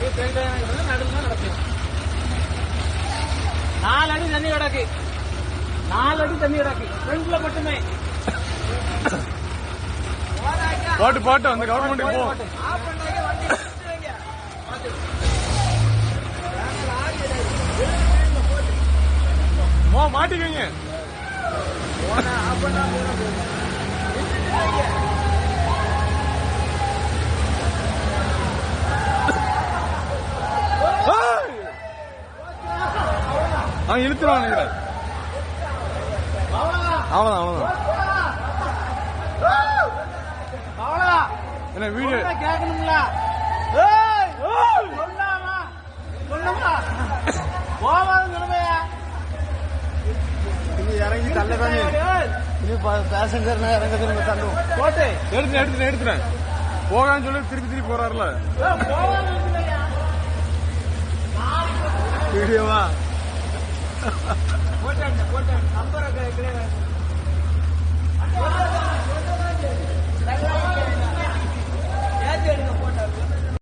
நடுவில் நடக்கும். 4 அடி தண்ணி கிடக்கு. 4 அடி தண்ணி கிடக்கு. ஃப்ரண்ட்ல மட்டுமே. பாட்டு அந்த கவர்மெண்ட் போ. மாட்டிக்கங்க. அவன் இழுத்துருவான் நினைக்கிறேன். அவ்வளவுதான் என்ன வீடு கேட்கணுங்களா? இறங்கி தள்ளதானே பேசஞ்சர் இறங்க தள்ளுவோம். போட்டு எடுத்துறேன் போகான்னு சொல்லி திருப்பி போறாருல வீடியோவா.